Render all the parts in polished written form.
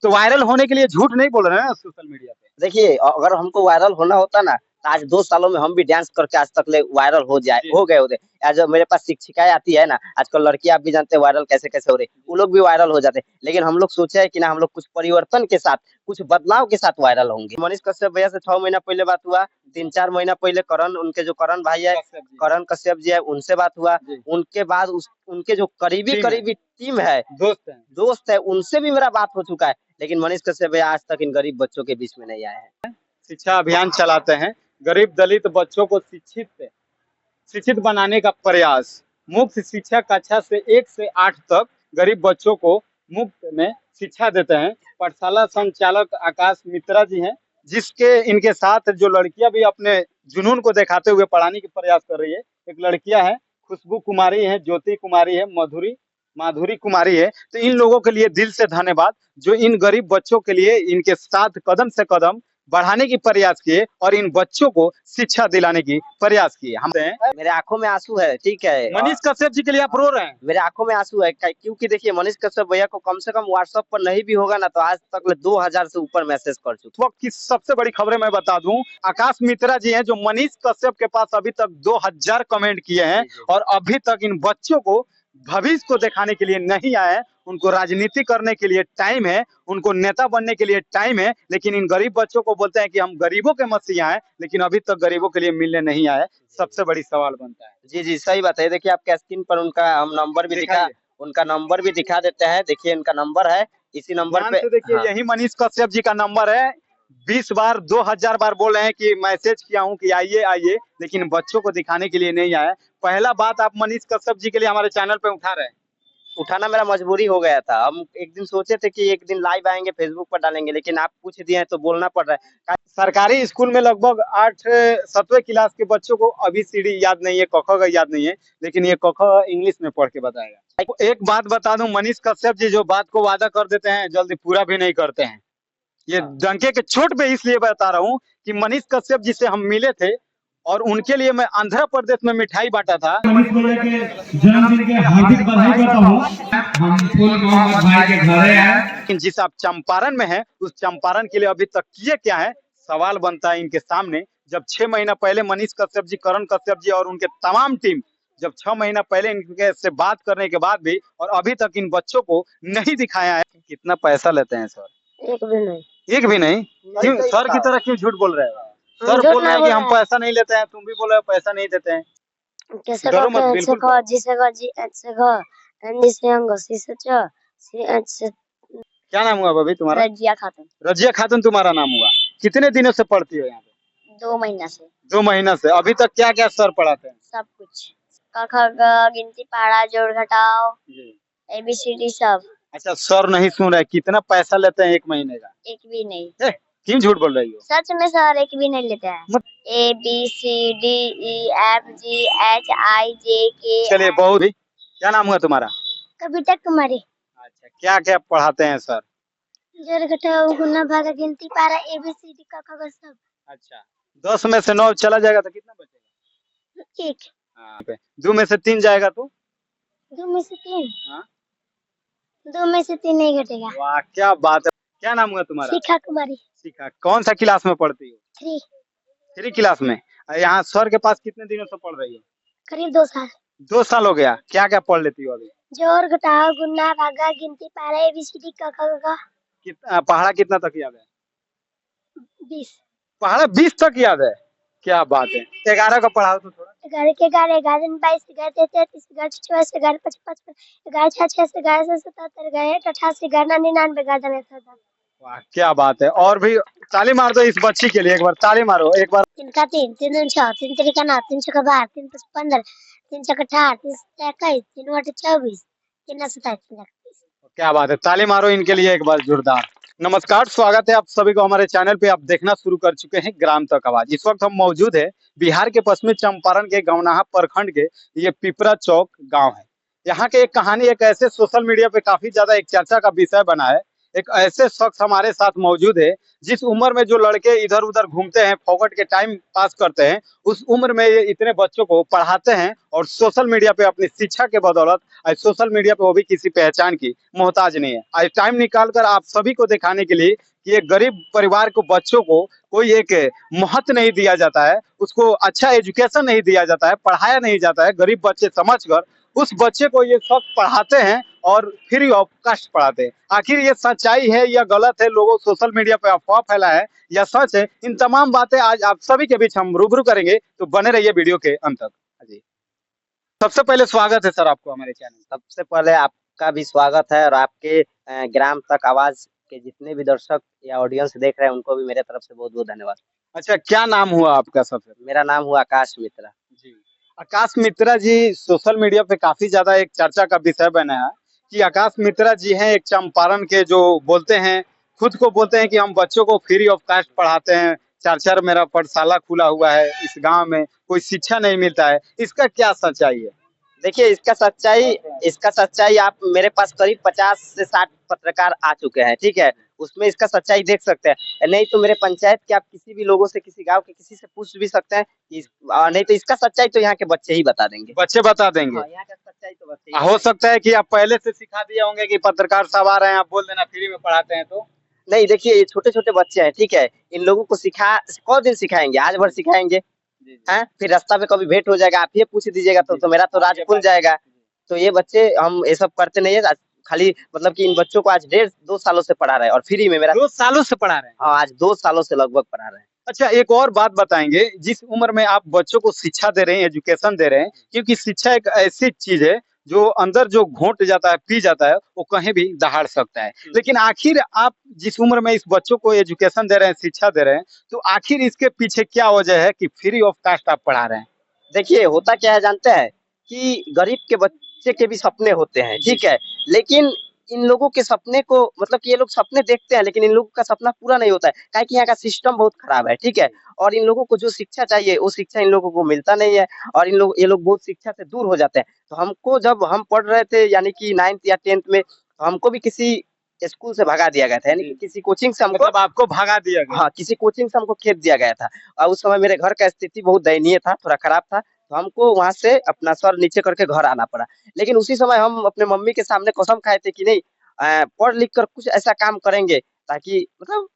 तो वायरल होने के लिए झूठ नहीं बोल रहे हैं सोशल मीडिया पे। देखिए, अगर हमको वायरल होना होता ना, तो आज 2 सालों में हम भी डांस करके आज तक ले वायरल हो गए होते। आज मेरे पास शिक्षिकाएँ आती है ना, आजकल लड़कियाँ आप भी जानते हैं वायरल कैसे-कैसे हो रही है, वो लोग भी वायरल हो जाते हैं। लेकिन हम लोग सोचे है कि ना हम लोग कुछ परिवर्तन के साथ, कुछ बदलाव के साथ वायरल होंगे। मनीष कश्यप भैया से 6 महीना पहले बात हुआ, 3-4 महीना पहले उनके जो करण भाई है, करण कश्यप जी है, उनसे बात हुआ। उनके बाद उनके जो करीबी टीम है, दोस्त है, उनसे भी मेरा बात हो चुका है। लेकिन मनीष कश्यप भैया आज तक इन गरीब बच्चों के बीच में नहीं आए हैं। शिक्षा अभियान चलाते हैं, गरीब दलित बच्चों को शिक्षित बनाने का प्रयास। मुफ्त शिक्षा कक्षा से 1 से 8 तक गरीब बच्चों को मुफ्त में शिक्षा देते हैं। पाठशाला संचालक आकाश मित्रा जी हैं, जिसके इनके साथ जो लड़कियां भी अपने जुनून को दिखाते हुए पढ़ाने की प्रयास कर रही है। एक लड़कियां हैं, खुशबू कुमारी है, ज्योति कुमारी है, माधुरी कुमारी है। तो इन लोगों के लिए दिल से धन्यवाद, जो इन गरीब बच्चों के लिए इनके साथ कदम से कदम बढ़ाने की प्रयास किए और इन बच्चों को शिक्षा दिलाने की प्रयास किए। हम मेरे आंखों में आंसू है, ठीक है। मनीष कश्यप जी के लिए आप रो रहे हैं? मेरे आंखों में आंसू है, क्योंकि देखिए मनीष कश्यप भैया को कम से कम व्हाट्सएप पर नहीं भी होगा ना, तो आज तक 2000 से ऊपर मैसेज कर चुके। वक्त की सबसे बड़ी खबरें मैं बता दूं, आकाश मित्रा जी हैं, जो मनीष कश्यप के पास अभी तक 2000 कमेंट किए हैं और अभी तक इन बच्चों को भविष्य को दिखाने के लिए नहीं आए हैं। उनको राजनीति करने के लिए टाइम है, उनको नेता बनने के लिए टाइम है, लेकिन इन गरीब बच्चों को बोलते हैं कि हम गरीबों के मसीहा हैं, लेकिन अभी तक गरीबों के लिए मिलने नहीं आए। सबसे बड़ी सवाल बनता है। जी जी, सही बात है। देखिए आपके स्क्रीन पर उनका नंबर भी दिखा देते हैं। देखिए उनका नंबर है, इसी नंबर पे देखिए। हाँ। यही मनीष कश्यप जी का नंबर है। 20 बार 2000 बार बोल रहे हैं कि मैसेज किया हूं कि आइए, लेकिन बच्चों को दिखाने के लिए नहीं आया। पहला बात आप मनीष कश्यप जी के लिए हमारे चैनल पे उठा रहे हैं। उठाना मेरा मजबूरी हो गया था। हम एक दिन सोचे थे कि एक दिन लाइव आएंगे, फेसबुक पर डालेंगे, लेकिन आप पूछ दिए हैं तो बोलना पड़ रहा है। सरकारी स्कूल में लगभग 8-7वें क्लास के बच्चों को अभी सीढ़ी याद नहीं है, क ख ग याद नहीं है, लेकिन ये क ख इंग्लिश में पढ़ के बताएगा। एक बात बता दूं, मनीष कश्यप जी जो बात को वादा कर देते हैं जल्दी पूरा भी नहीं करते हैं। ये डंके के चोट पे इसलिए बता रहा हूँ कि मनीष कश्यप जी से हम मिले थे और उनके लिए मैं आंध्र प्रदेश में मिठाई बांटा था। मनीष भैया के जन्मदिन के हार्दिक बधाई देता हूँ। हम फुल मोहम्मद भाई के घर हैं। जिस आप चंपारण में हैं, उस चंपारण के लिए अभी तक किए क्या है, सवाल बनता है इनके सामने। जब 6 महीना पहले मनीष कश्यप जी, करण कश्यप जी और उनके तमाम टीम जब 6 महीना पहले इनके से बात करने के बाद भी और अभी तक इन बच्चों को नहीं दिखाया है। कितना पैसा लेते हैं सर? एक भी नहीं। एक भी नहीं? क्यों सर की तरह क्यों झूठ बोल रहे हो? सर बोल रहे हैं कि हम पैसा नहीं लेते हैं, तुम भी बोल रहे हो पैसा नहीं देते हैं। डरो मत, बिल्कुल। क्या नाम हुआ भाभी तुम्हारा? रजिया खातून। रजिया खातून तुम्हारा नाम हुआ। कितने दिनों से पढ़ती हो यहाँ पे? 2 महीना से। 2 महीना से। अभी तक क्या क्या सर पढ़ाते हैं? सब कुछ, क ख ग, गिनती पढ़ा, जोड़ घटाओ, ABCD सब। अच्छा, सर नहीं सुन रहे, कितना पैसा लेते हैं 1 महीने का? एक भी नहीं। क्यों झूठ बोल रही हो? सच में सर एक भी नहीं लेते हैं। ABCDEFGHIJK। चलिए बहुत ही। क्या नाम हुआ तुम्हारा? कविता कुमारी। अच्छा, क्या क्या पढ़ाते हैं सर? जोड़ घटाओ, गुना भागा, गिनती पढ़ा, ABCD क ख ग सब। अच्छा, 10 में से 9 चला जाएगा तो कितना बचेगा? 1। हाँ, 2 में से 3 जाएगा तो? 2 में से 3। हाँ? 2 में से 3 नहीं घटेगा। वाह, क्या बात है। क्या नाम हुआ तुम्हारा? शिखा कुमारी। शिखा। कौन सा क्लास में पढ़ती हो? 3। 3 क्लास में। यहाँ सर के पास कितने दिनों से पढ़ रही हो? करीब 2 साल। 2 साल हो गया। क्या क्या पढ़ लेती हो अभी? जोड़ घटाओ, गुना भागा, गिनती पढ़ा, ABCD क ख ग। पढ़ा कितना तक याद है? 20। पढ़ा 20 तक याद है? क्या बात है। 11 का पढ़ाओ तो थोड़ा। 11 के 11, 11 22, 11 33, 11 24, 11 55, 11 66, 11 77, 11 88, 11 99, 11 100। वाह, क्या बात है। और भी ताली मार दो इस बच्ची के लिए, एक बार ताली मारो एक बार। 3 का 3, 3 दूनी 6, 3 त्रिका 9, 3 चौका 12, 3 पच 15, 3 चौका 18, 3 सत्ता 21, 3 बटे 24, 3 ना 27, 3 31। क्या बात है, ताली मारो इनके लिए एक बार जोरदार। नमस्कार, स्वागत है आप सभी को हमारे चैनल पे। आप देखना शुरू कर चुके हैं ग्राम तक आवाज। इस वक्त हम मौजूद है बिहार के पश्चिमी चंपारण के गौनाहा प्रखंड के ये पिपरा चौक गांव है। यहाँ के एक कहानी एक ऐसे सोशल मीडिया पे काफी ज्यादा एक चर्चा का विषय बना है। एक ऐसे शख्स हमारे साथ मौजूद है जिस उम्र में जो लड़के इधर उधर घूमते हैं, फोकट के टाइम पास करते हैं, उस उम्र में ये इतने बच्चों को पढ़ाते हैं और सोशल मीडिया पे अपनी शिक्षा के बदौलत आज सोशल मीडिया पे वो भी किसी पहचान की मोहताज नहीं है। आज टाइम निकाल कर आप सभी को दिखाने के लिए कि एक गरीब परिवार को बच्चों को कोई एक महत्व नहीं दिया जाता है, उसको अच्छा एजुकेशन नहीं दिया जाता है, पढ़ाया नहीं जाता है, गरीब बच्चे समझकर उस बच्चे को ये सब पढ़ाते हैं और फ्री ऑफ कास्ट पढ़ाते हैं। आखिर ये सच्चाई है या गलत है, लोगों सोशल मीडिया पे अफवाह फैला है या सच है, इन तमाम बातें आज आप सभी के बीच हम रूबरू करेंगे, तो बने रहिए वीडियो के अंत तक। जी, सबसे पहले स्वागत है सर आपको हमारे चैनल। सबसे पहले आपका भी स्वागत है और आपके ग्राम तक आवाज के जितने भी दर्शक या ऑडियंस देख रहे हैं उनको भी मेरे तरफ से बहुत बहुत धन्यवाद। अच्छा, क्या नाम हुआ आपका? सबसे मेरा नाम हुआ आकाश मित्रा। जी, आकाश मित्रा जी सोशल मीडिया पे काफी ज्यादा एक चर्चा का विषय बना है कि आकाश मित्रा जी हैं एक चंपारण के, जो बोलते हैं, खुद को बोलते हैं कि हम बच्चों को फ्री ऑफ कास्ट पढ़ाते हैं, चार चार मेरा पाठशाला खुला हुआ है, इस गांव में कोई शिक्षा नहीं मिलता है, इसका क्या सच्चाई है? देखिए इसका सच्चाई आप मेरे पास करीब 50 से 60 पत्रकार आ चुके हैं, ठीक है, उसमें इसका सच्चाई देख सकते हैं। नहीं तो मेरे पंचायत के आप किसी भी लोगों से, किसी गांव के किसी से पूछ भी सकते हैं, नहीं तो इसका सच्चाई तो यहाँ के बच्चे ही बता देंगे। बच्चे बता देंगे। हाँ, यहाँ का सच्चाई तो बच्चे ही हो सकता है कि आप पहले से सिखा दिए होंगे कि पत्रकार साहब आ रहे हैं, आप बोल देना फ्री में पढ़ाते हैं। तो नहीं, देखिए ये छोटे छोटे बच्चे हैं, ठीक है, इन लोगों को कौन दिन सिखाएंगे, आज भर सिखाएंगे हैं, फिर रास्ता में कभी भेंट हो जाएगा, आप ये पूछ दीजिएगा तो मेरा तो राज खुल जाएगा। तो ये बच्चे हम ये सब करते नहीं है, खाली मतलब कि इन बच्चों को आज 1.5-2 सालों से पढ़ा रहे हैं और फ्री में। मेरा 2 सालों से पढ़ा रहे हैं? हाँ, आज 2 सालों से लगभग पढ़ा रहे हैं। अच्छा, एक और बात बताएंगे, जिस उम्र में आप बच्चों को शिक्षा दे रहे हैं, एजुकेशन दे रहे हैं, क्योंकि शिक्षा एक ऐसी चीज है जो अंदर जो घोंट जाता है, पी जाता है, वो कहीं भी दहाड़ सकता है। लेकिन आखिर आप जिस उम्र में इस बच्चों को एजुकेशन दे रहे हैं, शिक्षा दे रहे हैं, तो आखिर इसके पीछे क्या वजह है कि फ्री ऑफ कास्ट आप पढ़ा रहे हैं? देखिए होता क्या है जानते हैं कि गरीब के बच्चे के भी सपने होते हैं, ठीक है, लेकिन इन लोगों के सपने को मतलब कि ये लोग सपने देखते हैं लेकिन इन लोगों का सपना पूरा नहीं होता है, काहे कि यहाँ का सिस्टम बहुत खराब है, ठीक है, और इन लोगों को जो शिक्षा चाहिए वो शिक्षा इन लोगों को मिलता नहीं है और ये लोग बहुत शिक्षा से दूर हो जाते हैं। तो हमको जब हम पढ़ रहे थे यानी कि 9th या 10th में, तो हमको भी किसी स्कूल से भगा दिया गया था, यानी कि किसी कोचिंग से हमको, मतलब आपको भगा दिया गया? हाँ, किसी कोचिंग से हमको खेद दिया गया था और उस समय मेरे घर का स्थिति बहुत दयनीय था, थोड़ा खराब था, तो हमको वहां से अपना सर नीचे करके घर आना पड़ा। लेकिन उसी समय हम अपने मम्मी के सामने कसम खाए थे कि नहीं, पढ़ लिख कर कुछ ऐसा काम करेंगे ताकि मतलब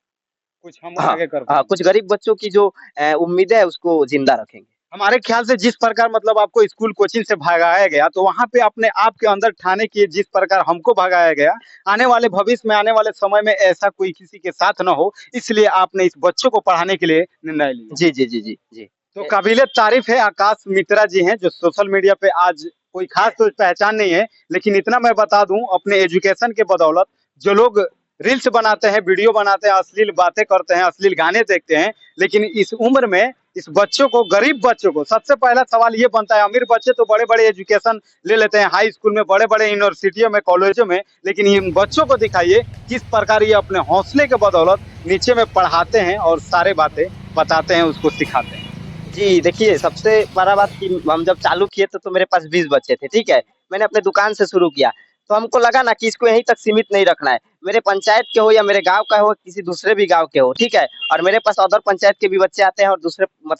कुछ हम हाँ, आगे कर हाँ, कुछ गरीब बच्चों की जो उम्मीदें है उसको जिंदा रखेंगे। हमारे ख्याल से जिस प्रकार मतलब आपको स्कूल कोचिंग से भगाया गया, तो वहां पे अपने आप के अंदर ठाने की जिस प्रकार हमको भगाया गया, आने वाले भविष्य में, आने वाले समय में ऐसा कोई किसी के साथ न हो, इसलिए आपने इस बच्चों को पढ़ाने के लिए निर्णय लिया। जी जी जी जी जी। तो काबिले तारीफ है आकाश मित्रा जी हैं, जो सोशल मीडिया पे आज कोई खास तो पहचान नहीं है, लेकिन इतना मैं बता दूं, अपने एजुकेशन के बदौलत जो लोग रील्स बनाते हैं, वीडियो बनाते हैं, अश्लील बातें करते हैं, अश्लील गाने देखते हैं, लेकिन इस उम्र में इस बच्चों को, गरीब बच्चों को, सबसे पहला सवाल ये बनता है, अमीर बच्चे तो बड़े बड़े एजुकेशन ले लेते हैं, हाई स्कूल में, बड़े बड़े यूनिवर्सिटियों में, कॉलेजों में, लेकिन इन बच्चों को दिखाइए किस प्रकार ये अपने हौसले के बदौलत नीचे में पढ़ाते हैं और सारे बातें बताते हैं, उसको सिखाते हैं। जी, देखिए सबसे बड़ा बात कि हम जब चालू किए तो मेरे पास 20 बच्चे थे, ठीक है, मैंने अपने दुकान से शुरू किया, तो हमको लगा ना कि इसको यहीं तक सीमित नहीं रखना है, मेरे पंचायत के हो या मेरे गांव का हो, किसी दूसरे भी गांव के हो, ठीक है, और मेरे पास अदर पंचायत के भी बच्चे आते हैं और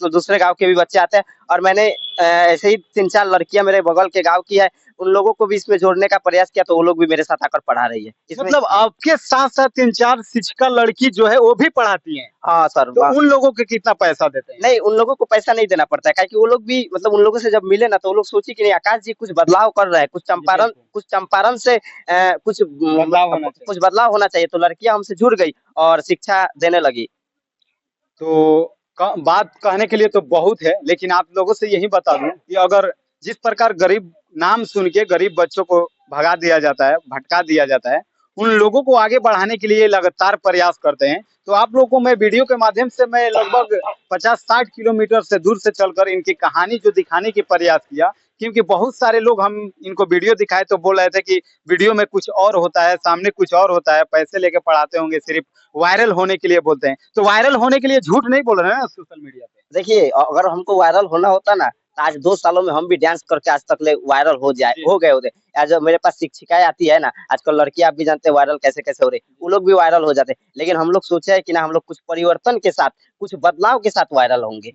दूसरे गांव के भी बच्चे आते हैं, और मैंने ऐसे ही 3-4 लड़कियां मेरे बगल के गांव की है, उन लोगों को भी इसमें जोड़ने का प्रयास किया, तो वो लोग भी मेरे साथ आकर पढ़ा रही है। मतलब आपके साथ साथ 3-4 शिक्षिका लड़की जो है वो भी पढ़ाती हैं? हाँ सर। तो उन लोगों को कितना पैसा देते हैं? नहीं, उन लोगों को पैसा नहीं देना पड़ता है, काहे कि वो लोग भी मतलब उन लोगों से जब मिले ना तो वो लोग सोची कि नहीं, आकाश जी कुछ बदलाव कर रहे हैं, कुछ चंपारण से कुछ बदलाव होना चाहिए, तो लड़कियां हमसे जुड़ गई और शिक्षा देने लगी। तो बात कहने के लिए तो बहुत है, लेकिन आप लोगों से यही बता दूं कि अगर जिस प्रकार गरीब नाम सुन के गरीब बच्चों को भगा दिया जाता है, भटका दिया जाता है, उन लोगों को आगे बढ़ाने के लिए लगातार प्रयास करते हैं। तो आप लोगों को मैं वीडियो के माध्यम से मैं लगभग 50-60 किलोमीटर से दूर से चलकर इनकी कहानी जो दिखाने की प्रयास किया, क्योंकि बहुत सारे लोग हम इनको वीडियो दिखाए तो बोल रहे थे कि वीडियो में कुछ और होता है, सामने कुछ और होता है, पैसे लेके पढ़ाते होंगे, सिर्फ वायरल होने के लिए बोलते हैं। तो वायरल होने के लिए झूठ नहीं बोल रहे हैं ना सोशल मीडिया पे? देखिए अगर हमको वायरल होना होता ना तो आज 2 सालों में हम भी डांस करके आज तक ले वायरल हो गए होते। आज मेरे पास शिक्षिकाएं आती है ना, आजकल लड़कियां आप भी जानते हैं वायरल कैसे कैसे हो रही, वो लोग भी वायरल हो जाते। लेकिन हम लोग सोचे है कि ना हम लोग कुछ परिवर्तन के साथ, कुछ बदलाव के साथ वायरल होंगे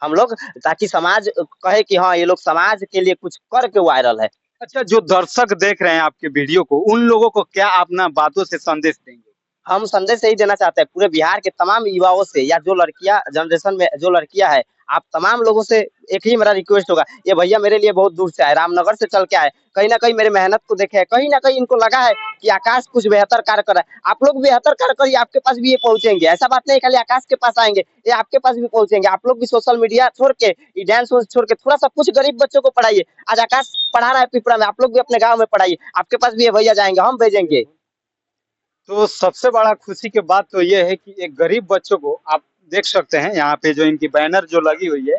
हम लोग, ताकि समाज कहे कि हाँ ये लोग समाज के लिए कुछ करके वायरल है। अच्छा, जो दर्शक देख रहे हैं आपके वीडियो को, उन लोगों को क्या अपना बातों से संदेश देंगे? हम संदेश यही देना चाहते हैं पूरे बिहार के तमाम युवाओं से, या जो लड़कियां जनरेशन में जो लड़कियां है, आप तमाम लोगों से एक ही मेरा रिक्वेस्ट होगा, ये भैया मेरे लिए बहुत दूर से आए, रामनगर से चल के आए, कहीं ना कहीं मेरी मेहनत को देखे, कहीं ना कहीं इनको लगा है कि आकाश कुछ बेहतर कार्य कर रहा है। आप लोग बेहतर कार्य करिए, आपके पास भी ये पहुंचेंगे। ऐसा बात नहीं खाली आकाश के पास आएंगे, ये आपके पास भी पहुंचेंगे। आप लोग भी सोशल मीडिया छोड़ के, ये डांस छोड़ के थोड़ा सा कुछ गरीब बच्चों को पढ़ाइए। आज आकाश पढ़ा रहा है पिपरा में, आप लोग भी अपने गाँव में पढ़ाइए, आपके पास भी ये भैया जाएंगे, हम भेजेंगे। तो सबसे बड़ा खुशी की बात तो ये है कि एक गरीब बच्चों को आप देख सकते हैं, यहाँ पे जो इनकी बैनर जो लगी हुई है,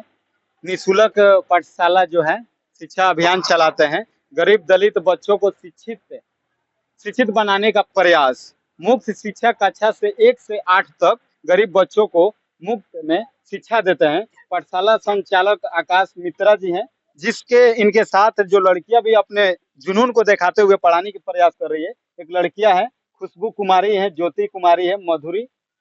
निःशुल्क पाठशाला जो है, शिक्षा अभियान चलाते हैं। गरीब दलित बच्चों को शिक्षित बनाने का प्रयास, मुफ्त शिक्षा कक्षा से 1 से 8 तक गरीब बच्चों को मुफ्त में शिक्षा देते हैं। पाठशाला संचालक आकाश मित्रा जी हैं, जिसके इनके साथ जो लड़कियां भी अपने जुनून को दिखाते हुए पढ़ाने की प्रयास कर रही है। एक लड़कियां हैं, खुशबू कुमारी है, ज्योति कुमारी है,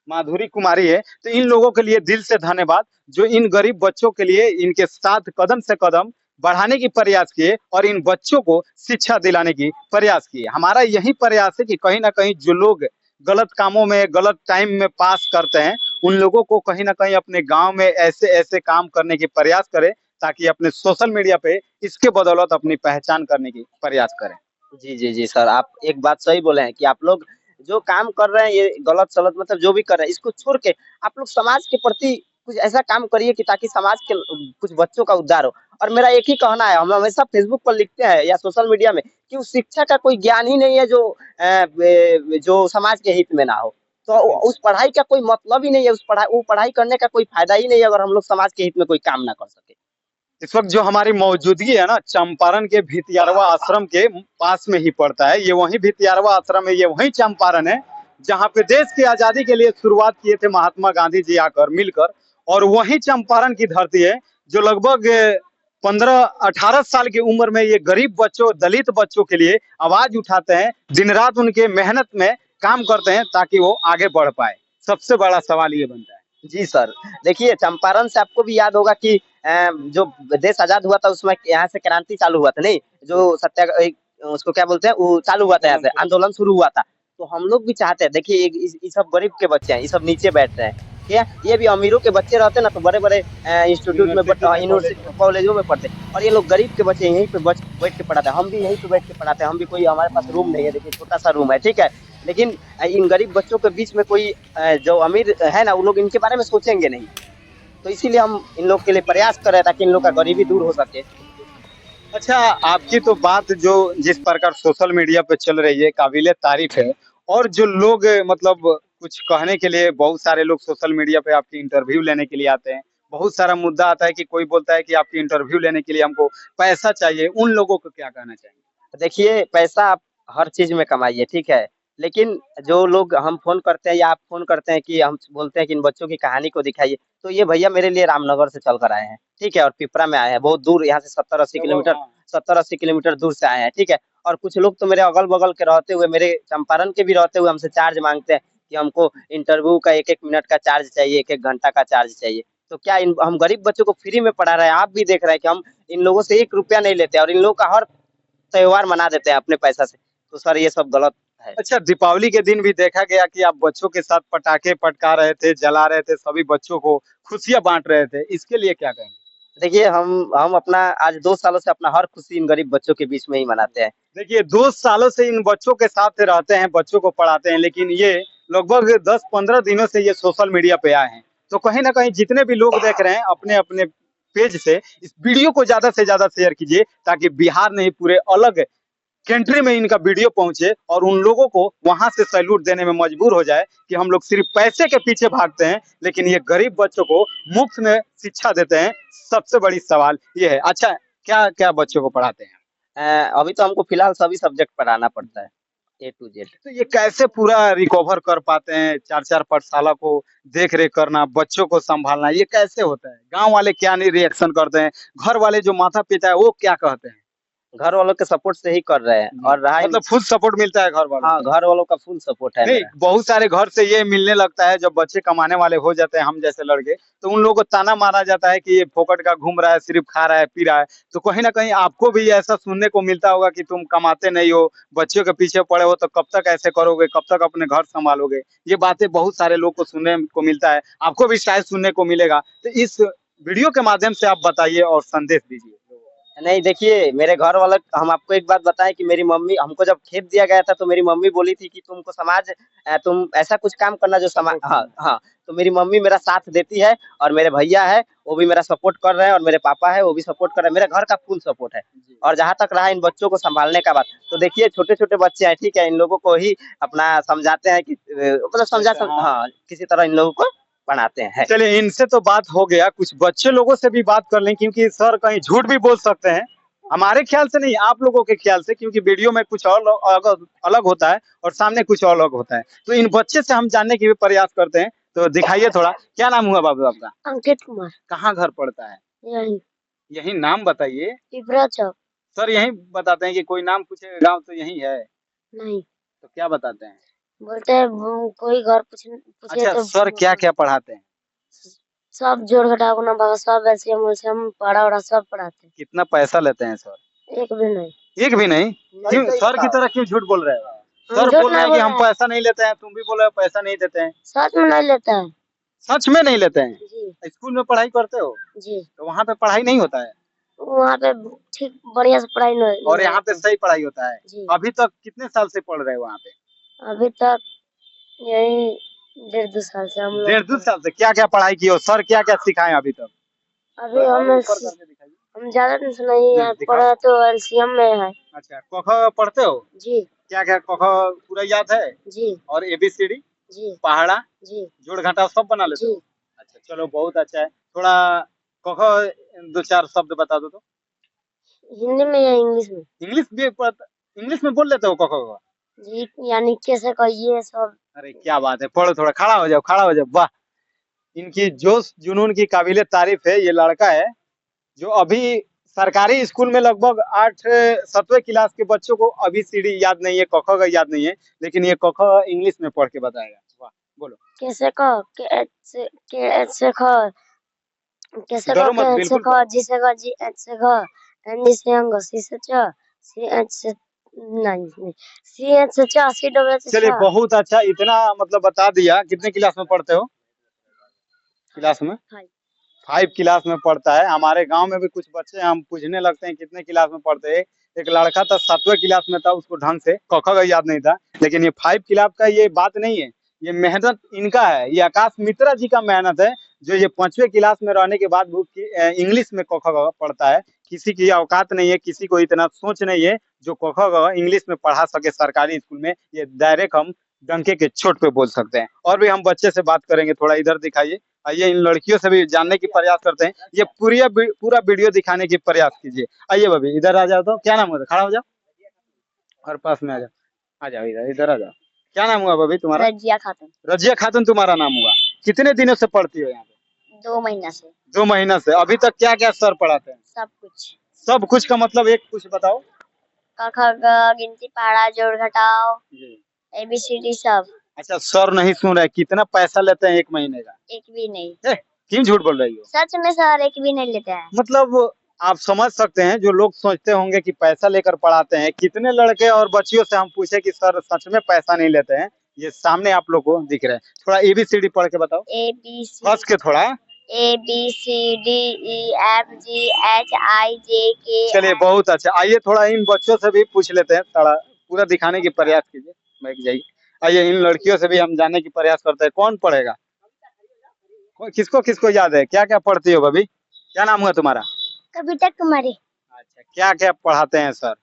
माधुरी कुमारी है। तो इन लोगों के लिए दिल से धन्यवाद, जो इन गरीब बच्चों के लिए इनके साथ कदम से कदम बढ़ाने की प्रयास किए और इन बच्चों को शिक्षा दिलाने की प्रयास किए। हमारा यही प्रयास है कि कहीं ना कहीं जो लोग गलत कामों में, गलत टाइम में पास करते हैं, उन लोगों को कहीं ना कहीं अपने गांव में ऐसे ऐसे काम करने की प्रयास करें, ताकि अपने सोशल मीडिया पे इसके बदौलत अपनी पहचान करने की प्रयास करें। जी, जी, जी सर, आप एक बात सही बोले हैं कि आप लोग जो काम कर रहे हैं, ये गलत-सलत मतलब जो भी कर रहे हैं, इसको छोड़ के आप लोग समाज के प्रति कुछ ऐसा काम करिए कि ताकि समाज के कुछ बच्चों का उद्धार हो। और मेरा एक ही कहना है, हम हमेशा फेसबुक पर लिखते हैं या सोशल मीडिया में कि उस शिक्षा का कोई ज्ञान ही नहीं है जो जो समाज के हित में ना हो। तो उस पढ़ाई का कोई मतलब ही नहीं है, वो पढ़ाई करने का कोई फायदा ही नहीं है अगर हम लोग समाज के हित में कोई काम ना कर सके। इस वक्त जो हमारी मौजूदगी है ना, चंपारण के भितियारवा आश्रम के पास में ही पड़ता है। ये वही भितियारवा आश्रम है, ये वही चंपारण है जहाँ पे देश की आजादी के लिए शुरुआत किए थे महात्मा गांधी जी आकर मिलकर। और वही चंपारण की धरती है जो लगभग 15-18 साल की उम्र में ये गरीब बच्चों, दलित बच्चों के लिए आवाज उठाते हैं, दिन रात उनके मेहनत में काम करते हैं ताकि वो आगे बढ़ पाए। सबसे बड़ा सवाल ये बनता है। जी सर, देखिए चंपारण से आपको भी याद होगा कि जो देश आजाद हुआ था उसमें यहाँ से क्रांति चालू हुआ था, नहीं जो सत्याग्रह उसको क्या बोलते हैं, वो चालू हुआ था, यहाँ से आंदोलन शुरू हुआ था। तो हम लोग भी चाहते हैं, देखिए ये सब गरीब के बच्चे हैं, ये सब नीचे बैठ रहे हैं, ठीक है। ये भी अमीरों के बच्चे रहते ना तो बड़े बड़े इंस्टीट्यूट में, यूनिवर्सिटी कॉलेजों में पढ़ते, और ये लोग गरीब के बच्चे यहीं पे बैठ के पढ़ाते हैं। हम भी यहीं पे बैठ के पढ़ाते हैं, हम भी कोई, हमारे पास रूम नहीं है, देखिए छोटा सा रूम है, ठीक है। लेकिन इन गरीब बच्चों के बीच में कोई जो अमीर है ना, वो लोग इनके बारे में सोचेंगे नहीं। तो इसीलिए हम इन लोग के लिए प्रयास कर रहे हैं ताकि इन लोग का गरीबी दूर हो सके। अच्छा, आपकी तो बात जो जिस प्रकार सोशल मीडिया पे चल रही है काबिले तारीफ है। और जो लोग मतलब कुछ कहने के लिए, बहुत सारे लोग सोशल मीडिया पे आपकी इंटरव्यू लेने के लिए आते हैं। बहुत सारा मुद्दा आता है कि कोई बोलता है कि आपकी इंटरव्यू लेने के लिए हमको पैसा चाहिए। उन लोगों को क्या कहना चाहिए? देखिए पैसा आप हर चीज में कमाइए, ठीक है। लेकिन जो लोग हम फोन करते हैं या आप फोन करते हैं कि हम बोलते हैं कि इन बच्चों की कहानी को दिखाइए, तो ये भैया मेरे लिए रामनगर से चल कर आए हैं, ठीक है, और पिपरा में आए हैं, बहुत दूर, यहाँ से 70-80 किलोमीटर दूर से आए हैं, ठीक है। और कुछ लोग तो मेरे अगल बगल के रहते हुए, मेरे चंपारण के भी रहते हुए हमसे चार्ज मांगते हैं कि हमको इंटरव्यू का 1-1 मिनट का चार्ज चाहिए, 1-1 घंटा का चार्ज चाहिए। तो क्या हम गरीब बच्चों को फ्री में पढ़ा रहे हैं? आप भी देख रहे हैं कि हम इन लोगों से 1 रुपया नहीं लेते और इन लोगों का हर त्योहार मना देते हैं अपने पैसा से। तो सर ये सब गलत है। अच्छा, दीपावली के दिन भी देखा गया कि आप बच्चों के साथ पटाखे पटका रहे थे, जला रहे थे, सभी बच्चों को खुशियां बांट रहे थे। इसके लिए क्या कहेंगे? देखिए हम अपना आज 2 सालों से अपना हर खुशी इन गरीब बच्चों के बीच में ही मनाते हैं। देखिए, 2 सालों से इन बच्चों के साथ रहते हैं, बच्चों को पढ़ाते हैं, लेकिन ये लगभग 10-15 दिनों से ये सोशल मीडिया पे आए हैं। तो कहीं ना कहीं जितने भी लोग देख रहे हैं, अपने अपने पेज से इस वीडियो को ज्यादा से ज्यादा शेयर कीजिए, ताकि बिहार नहीं पूरे अलग कंट्री में इनका वीडियो पहुंचे और उन लोगों को वहां से सैल्यूट देने में मजबूर हो जाए कि हम लोग सिर्फ पैसे के पीछे भागते हैं, लेकिन ये गरीब बच्चों को मुफ्त में शिक्षा देते हैं। सबसे बड़ी सवाल ये है। अच्छा, क्या क्या बच्चों को पढ़ाते हैं? अभी तो हमको फिलहाल सभी सब्जेक्ट पढ़ाना पड़ता है। A to Z। तो ये कैसे पूरा रिकवर कर पाते हैं? 4-4 पाठशाला को देख रेख करना, बच्चों को संभालना, ये कैसे होता है? गांव वाले क्या नहीं रिएक्शन करते हैं? घर वाले जो माता पिता है वो क्या कहते हैं? घर वालों के सपोर्ट से ही कर रहे हैं। और रहा मतलब फुल सपोर्ट मिलता है घर वालों हाँ, घर वालों का फुल सपोर्ट है नहीं, मेरा। बहुत सारे घर से ये मिलने लगता है जब बच्चे कमाने वाले हो जाते हैं हम जैसे लड़के, तो उन लोगों को ताना मारा जाता है कि ये फोकट का घूम रहा है, सिर्फ खा रहा है, पी रहा है। तो कहीं ना कहीं आपको भी ऐसा सुनने को मिलता होगा कि तुम कमाते नहीं हो, बच्चों के पीछे पड़े हो, तो कब तक ऐसे करोगे, कब तक अपने घर संभालोगे? ये बातें बहुत सारे लोग को सुनने को मिलता है, आपको भी शायद सुनने को मिलेगा। तो इस वीडियो के माध्यम से आप बताइए और संदेश दीजिए। नहीं, देखिए मेरे घर वाले, हम आपको एक बात बताएं कि मेरी मम्मी, हमको जब खेत दिया गया था तो मेरी मम्मी बोली थी कि तुमको समाज तुम ऐसा कुछ काम करना जो समाज, हाँ हाँ, तो मेरी मम्मी मेरा साथ देती है। और मेरे भैया है वो भी मेरा सपोर्ट कर रहे हैं, और मेरे पापा है वो भी सपोर्ट कर रहे हैं। मेरे घर का फुल सपोर्ट है। और जहाँ तक रहा इन बच्चों को संभालने का बात, तो देखिए छोटे छोटे बच्चे हैं, ठीक है, इन लोगों को ही अपना समझाते हैं कि मतलब हाँ, किसी तरह इन लोगों को पढ़ाते हैं। चलिए, इनसे तो बात हो गया, कुछ बच्चे लोगों से भी बात कर लें, क्योंकि सर कहीं झूठ भी बोल सकते हैं, हमारे ख्याल से नहीं, आप लोगों के ख्याल से, क्योंकि वीडियो में कुछ और अलग होता है और सामने कुछ और अलग होता है। तो इन बच्चे से हम जानने की भी प्रयास करते हैं, तो दिखाइए थोड़ा, क्या नाम हुआ बाबू आपका? अंकित कुमार। कहाँ घर पड़ता है? यही यही नाम बताइए। पिपरा चौक। सर यही बताते हैं कि कोई नाम पूछे गाँव तो यही है, नहीं, तो क्या बताते हैं? बोलते हैं कोई घर पूछे अच्छा, तो सर क्या क्या पढ़ाते हैं? सब जोड़ घटाव गुणा भाग सब एलसीएम उलसीएम पढ़ा वढ़ा सब पढ़ाते हैं। कितना पैसा लेते हैं सर? एक भी नहीं। एक भी नहीं? क्यों सर की तरह क्यों झूठ बोल रहे हो? हम सर झूठ बोल रहे नहीं हैं बोल कि हम रहे हैं। पैसा नहीं लेते हैं, तुम भी बोल रहे हो पैसा नहीं देते हैं। सच में नहीं लेता है। सच में नहीं लेते हैं? जी स्कूल में पढ़ाई करते हो जी। तो वहाँ पे पढ़ाई नहीं होता है, वहाँ पे ठीक बढ़िया से पढ़ाई नहीं और यहाँ पे होता है। सही पढ़ाई होता है? जी। अभी तक कितने साल से पढ़ रहे हो वहाँ पे? अभी तक यही 1.5-2 साल से हम लोग 1.5-2 साल से क्या क्या पढ़ाई की हो? सर क्या क्या सिखाए अभी तक? अभी हम ज्यादा दिन से नहीं है दिखाओ। पढ़ा, तो एलसीएम में है। अच्छा, क ख पढ़ते हो? जी क्या क्या क ख पूरा याद है? जी और ABCD, जी पहाड़ा, जी जोड़ घटाव सब बना लेते जी। हो? अच्छा, चलो बहुत अच्छा है। थोड़ा क ख 2-4 शब्द बता दो तो। हिंदी में या इंग्लिश में? इंग्लिश भी इंग्लिश में बोल लेते हो क ख ग? जी, यानी कैसे कहिए सब। अरे क्या बात है, पढ़ो, थोड़ा खड़ा हो जाओ, खड़ा हो जाओ। वाह, इनकी जोश जुनून की काबिले तारीफ है। ये लड़का है जो अभी सरकारी स्कूल में लगभग 8 7वें क्लास के बच्चों को ABCD याद नहीं है, क ख ग याद नहीं है, लेकिन ये क ख इंग्लिश में पढ़ के बताएगा। वाह, बोलो। कैसे क के एच से ख, कैसे क डरो के मत, एच से बिल्कुल ख, पढ़ो। जी से ग, जी एच से घ, एन जी से अंग, सी से च, सी एच से नहीं, सी एच से च, सी डबल से चलिए छ। बहुत अच्छा, इतना मतलब बता दिया। कितने क्लास में पढ़ते हो? क्लास में 5 क्लास में पढ़ता है। हमारे गांव में भी कुछ बच्चे हैं, हम पूछने लगते हैं कितने क्लास में पढ़ते हैं। एक लड़का था 7वें क्लास में था, उसको ढंग से क ख ग याद नहीं था। लेकिन ये 5 क्लास का ये बात नहीं है, ये मेहनत इनका है। ये आकाश मिश्रा जी का मेहनत है, जो ये 5वें क्लास में रहने के बाद वो इंग्लिश में क ख ग पढ़ता है। किसी की औकात नहीं है, किसी को इतना सोच नहीं है जो क ख ग इंग्लिश में पढ़ा सके सरकारी स्कूल में। ये डायरेक्ट हम डंके के चोट पे बोल सकते हैं। और भी हम बच्चे से बात करेंगे, थोड़ा इधर दिखाइए। आइए, इन लड़कियों से भी जानने की प्रयास करते हैं। ये पूरा वीडियो दिखाने की प्रयास कीजिए। आइए भाभी, इधर आ जाओ। तो क्या नाम हुआ? खड़ा हो जाओ और पास में आ जाओ। आ जाओ इधर, इधर आ जाओ। क्या नाम हुआ भाभी तुम्हारा? रजिया खातून। रजिया खातून तुम्हारा नाम हुआ। कितने दिनों से पढ़ती हो यहाँ पे? 2 महीना से। 2 महीना से। अभी तक क्या क्या सर पढ़ाते हैं? सब कुछ। सब कुछ का मतलब एक कुछ बताओ। क ख ग, गिनती पहाड़ा जोड़ घटाव ABCD सब। अच्छा, सर नहीं सुन रहे, कितना पैसा लेते हैं 1 महीने का? एक भी नहीं। क्यों झूठ बोल रही हो? सच में सर एक भी नहीं लेते हैं। मतलब आप समझ सकते हैं, जो लोग सोचते होंगे कि पैसा लेकर पढ़ाते हैं, कितने लड़के और बच्चियों से हम पूछे कि सर सच में पैसा नहीं लेते हैं, ये सामने आप लोग को दिख रहे हैं। थोड़ा ABCD पढ़ के बताओ, हंस के थोड़ा। ABCDEFGHIJK। चलिए बहुत अच्छा। आइए थोड़ा इन बच्चों से भी पूछ लेते हैं, थोड़ा पूरा दिखाने की प्रयास कीजिए। बैठ जाइए। आइए, इन लड़कियों से भी हम जानने की प्रयास करते हैं, कौन पढ़ेगा, किसको किसको याद है, क्या क्या पढ़ती हो भाभी? क्या नाम हुआ तुम्हारा? कविता कुमारी। अच्छा, क्या क्या पढ़ाते हैं सर?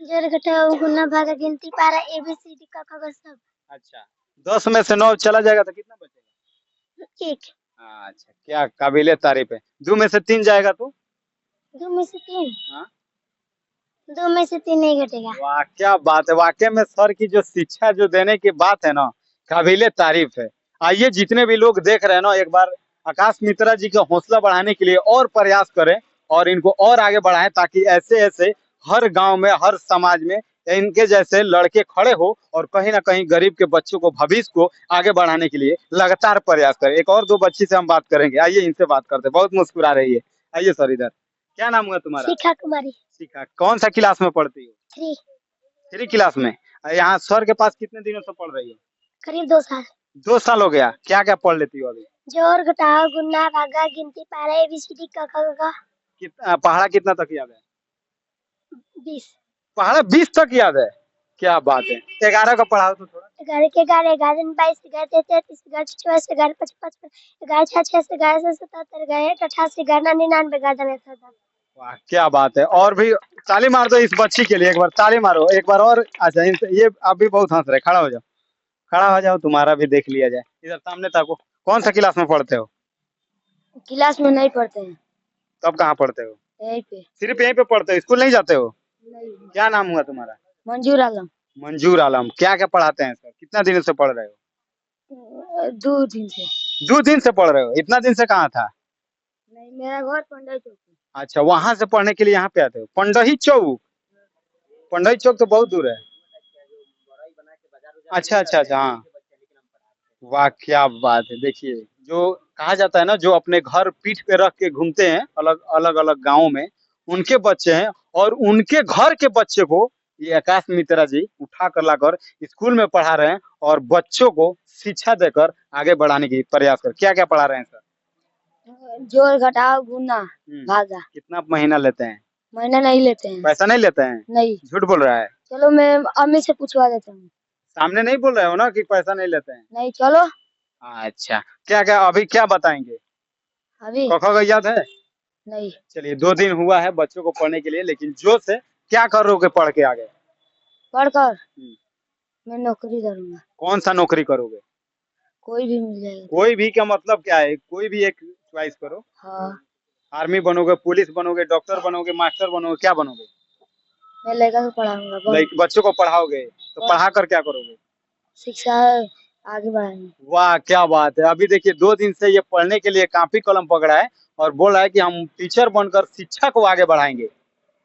जोड़ घटाव गुणा भाग गिनती पहाड़ा ABCD क ख ग सब। अच्छा, 10 में से 9 चला जाएगा तो कितना बचेगा? 1। अच्छा, क्या काबिले तारीफ है। 2 में से 3 जाएगा तो? 2 में से 3। हाँ? 2 में से 3 नहीं घटेगा। वाह क्या बात है, वाकई में सर की जो शिक्षा जो देने की बात है ना, काबिले तारीफ है। आइए जितने भी लोग देख रहे हैं ना, एक बार आकाश मित्रा जी का हौसला बढ़ाने के लिए और प्रयास करें और इनको और आगे बढ़ाएं, ताकि ऐसे ऐसे हर गांव में, हर समाज में इनके जैसे लड़के खड़े हो और कहीं ना कहीं गरीब के बच्चों को, भविष्य को आगे बढ़ाने के लिए लगातार प्रयास करें। एक और दो बच्ची से हम बात करेंगे, आइए इनसे बात करते हैं। बहुत मुस्कुरा रही है। आइए सर इधर, क्या नाम हुआ तुम्हारा? शिखा कुमारी। शिखा, कौन सा क्लास में पढ़ती हो? 3 3 क्लास में। यहाँ सर के पास कितने दिनों से पढ़ रही हो? करीब 2 साल। 2 साल हो गया। क्या क्या पढ़ लेती हो अभी? जोड़, घटाव, गुणा, भागा, गिनती, पारा, एबीसीडी, क ख ग पहाड़ा कितना तक याद है? 20। पहाड़ा 20 तक याद है? क्या बात है। 11 का पढ़ाओ तो थोड़ा। 11 के 11, 11 22, 11 33, 11 24, 11 55, 11 66, 11 77, 11 88, 11 99, 11 110। वाह क्या बात है। और भी ताली मार दो इस बच्ची के लिए, एक बार ताली मारो एक बार और। अच्छा ये आप भी बहुत हंस रहे, खड़ा हो जाओ, खड़ा हो जाओ, तुम्हारा भी देख लिया जाए। इधर सामने ताको। कौन सा क्लास में पढ़ते हो? क्लास में नहीं पढ़ते हैं, तब कहाँ पढ़ते हो? यहीं पे। सिर्फ यहीं पे पढ़ते हो, स्कूल नहीं जाते हो? नहीं। क्या नाम हुआ तुम्हारा? मंजूर आलम। मंजूर आलम। क्या क्या पढ़ाते हैं सर? कितना दिन से पढ़ रहे हो? 2 दिन से। 2 दिन से पढ़ रहे हो? इतना दिन से कहाँ था? नहीं, मेरा घर पंडई चौक है। अच्छा, वहां से पढ़ने के लिए यहाँ पे आते हो? पंडही चौक। पंडही चौक तो बहुत दूर है। अच्छा अच्छा अच्छा, हाँ। वाह क्या बात है। देखिए, जो कहा जाता है ना, जो अपने घर पीठ पे रख के घूमते हैं अलग अलग अलग गाँव में, उनके बच्चे हैं। और उनके घर के बच्चे को ये आकाश मित्रा जी उठा कर लाकर स्कूल में पढ़ा रहे हैं और बच्चों को शिक्षा देकर आगे बढ़ाने की प्रयास कर। क्या क्या पढ़ा रहे हैं सर? जोड़, घटाव, गुणा, भागा। कितना महीना लेते हैं? महीना नहीं लेते हैं। पैसा नहीं लेते हैं? नहीं। झूठ बोल रहा है। चलो मैं अम्मी से पूछवा देता हूँ। सामने नहीं बोल रहे हो ना कि पैसा नहीं लेते हैं? नहीं, चलो। अच्छा, क्या क्या अभी क्या बताएंगे? अभी क ख ग याद है? नहीं। चलिए 2 दिन हुआ है बच्चों को पढ़ने के लिए, लेकिन जोश से क्या करोगे पढ़ के आगे? पढ़कर मैं नौकरी करूंगा। कौन सा नौकरी करोगे? कोई भी मिल जाएगा। कोई भी का मतलब क्या है? कोई भी एक चॉइस करो। हाँ। आर्मी बनोगे, पुलिस बनोगे, डॉक्टर बनोगे, मास्टर बनोगे, क्या बनोगे? मैं लड़का को पढ़ाऊंगा। बच्चों को पढ़ाओगे तो पढ़ा कर क्या करोगे? शिक्षा आगे बढ़ाएंगे। वाह क्या बात है। अभी देखिए 2 दिन से ये पढ़ने के लिए कापी कलम पकड़ा है और बोल रहा है कि हम टीचर बनकर शिक्षा को आगे बढ़ाएंगे।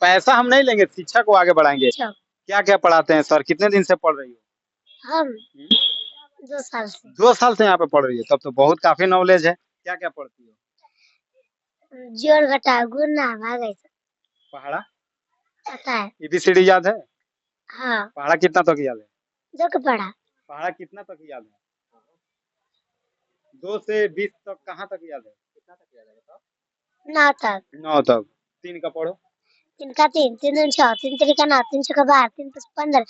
पैसा हम नहीं लेंगे, शिक्षा को आगे बढ़ाएंगे। अच्छा। क्या क्या पढ़ाते हैं सर? कितने दिन से पढ़ रही हो? हम 2 साल से। 2 साल से यहाँ पे पढ़ रही है, तब तो बहुत काफी नॉलेज है। क्या क्या पढ़ती हो? जोड़, घटाव, गुणा, भागा पहाड़ा आता है। एबीसीडी याद है? हाँ। पहाड़ा कितना तक याद है? 2 का पढ़ा। पहाड़ा कितना तक याद है? 2 से 20 तक कहाँ तक याद है? कितना तक याद है बताओ? 9 तक। 9 तक। 3 का पढ़ो। 3 का 3, 3 दूनी 6, 3 तिरिका 9, 3 छक्का 12, 3 पच 15,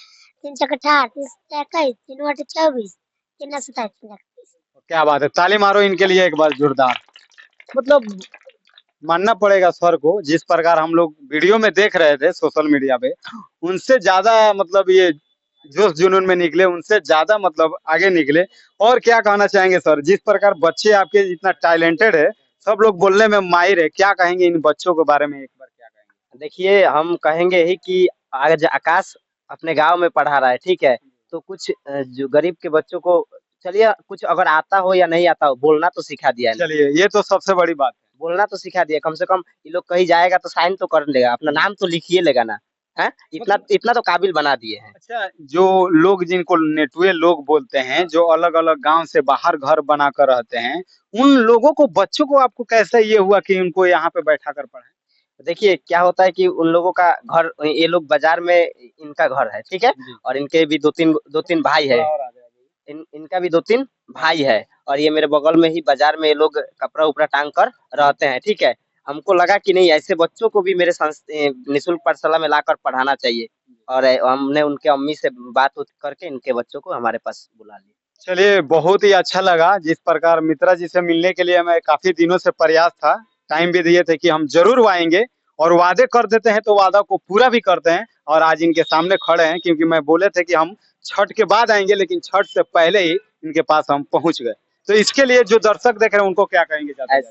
3 छक्का 18, 3 सत्ता 21, 3 आठ 24, 3 नौ 27, 3 31। क्या बात है, ताली मारो इनके लिए एक बार जोरदार। मतलब मानना पड़ेगा सर को, जिस प्रकार हम लोग वीडियो में देख रहे थे सोशल मीडिया पे, उनसे ज्यादा मतलब ये जोश जुनून में निकले, उनसे ज्यादा मतलब आगे निकले। और क्या कहना चाहेंगे सर, जिस प्रकार बच्चे आपके इतना टैलेंटेड है, सब लोग बोलने में माहिर है, क्या कहेंगे इन बच्चों के बारे में? एक बार क्या कहेंगे? देखिए, हम कहेंगे ही कि आज आकाश अपने गांव में पढ़ा रहा है, ठीक है, तो कुछ जो गरीब के बच्चों को, चलिए कुछ अगर आता हो या नहीं आता हो, बोलना तो सिखा दिया है ना। चलिए ये तो सबसे बड़ी बात है। बोलना तो सिखा दिया, कम से कम ये लोग कहीं जाएगा तो साइन तो कर लेगा, अपना नाम तो लिखिए लेगा ना। है, इतना इतना तो काबिल बना दिए हैं। अच्छा, जो लोग जिनको नेटुए लोग बोलते हैं, जो अलग अलग गांव से बाहर घर बनाकर रहते हैं, उन लोगों को, बच्चों को आपको कैसे ये हुआ कि उनको यहाँ पे बैठा कर पढ़ाएं? देखिए क्या होता है कि उन लोगों का घर, ये लोग बाजार में इनका घर है, ठीक है, और इनके भी दो तीन भाई है। इनका भी 2-3 भाई है, और ये मेरे बगल में ही बाजार में ये लोग कपड़ा उपड़ा टांग कर रहते हैं, ठीक है। हमको लगा कि नहीं, ऐसे बच्चों को भी मेरे निःशुल्क पाठशाला में लाकर पढ़ाना चाहिए, और हमने उनके अम्मी से बात करके इनके बच्चों को हमारे पास बुला लिया। चलिए बहुत ही अच्छा लगा। जिस प्रकार मित्रा जी से मिलने के लिए मैं काफी दिनों से प्रयास था, टाइम भी दिए थे कि हम जरूर आएंगे, और वादे कर देते हैं तो वादा को पूरा भी करते हैं। और आज इनके सामने खड़े हैं, क्योंकि मैं बोले थे कि हम छठ के बाद आएंगे, लेकिन छठ से पहले ही इनके पास हम पहुंच गए। तो इसके लिए जो दर्शक देख रहे हैं उनको क्या कहेंगे?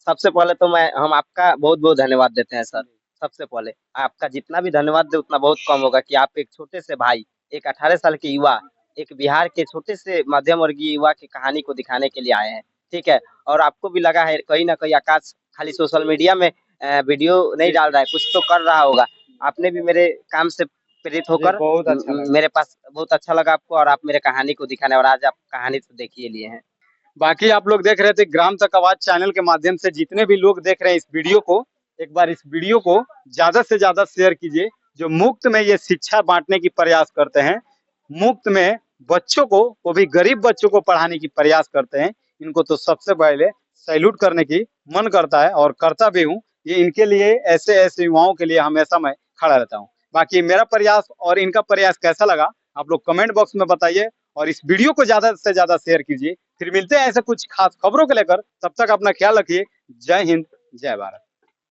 सबसे पहले तो हम आपका बहुत बहुत धन्यवाद देते हैं सर। सबसे पहले आपका जितना भी धन्यवाद दे उतना बहुत कम होगा कि आप एक छोटे से भाई, एक 18 साल के युवा, एक बिहार के छोटे से मध्यम वर्गीय युवा की कहानी को दिखाने के लिए आए हैं, ठीक है। और आपको भी लगा है कहीं ना कहीं आकाश खाली सोशल मीडिया में वीडियो नहीं डाल रहा है, कुछ तो कर रहा होगा। आपने भी मेरे काम से प्रेरित होकर बहुत अच्छा लगा। मेरे पास बहुत अच्छा लगा आपको, और आप मेरे कहानी को दिखाने, और आज आप कहानी तो देखिए लिए हैं। बाकी आप लोग देख रहे थे ग्राम तक आवाज चैनल के माध्यम से, जितने भी लोग देख रहे हैं इस वीडियो को, एक बार इस वीडियो को ज्यादा से ज्यादा शेयर कीजिए। जो मुफ्त में ये शिक्षा बांटने की प्रयास करते हैं, मुफ्त में बच्चों को, वो भी गरीब बच्चों को पढ़ाने की प्रयास करते हैं, इनको तो सबसे पहले सैल्यूट करने की मन करता है और करता भी हूँ। ये इनके लिए, ऐसे ऐसे युवाओं के लिए हमेशा मैं खड़ा रहता हूँ। बाकी मेरा प्रयास और इनका प्रयास कैसा लगा आप लोग कमेंट बॉक्स में बताइए, और इस वीडियो को ज्यादा से ज्यादा शेयर कीजिए। फिर मिलते हैं ऐसे कुछ खास खबरों को लेकर, तब तक अपना ख्याल रखिए। जय हिंद, जय भारत।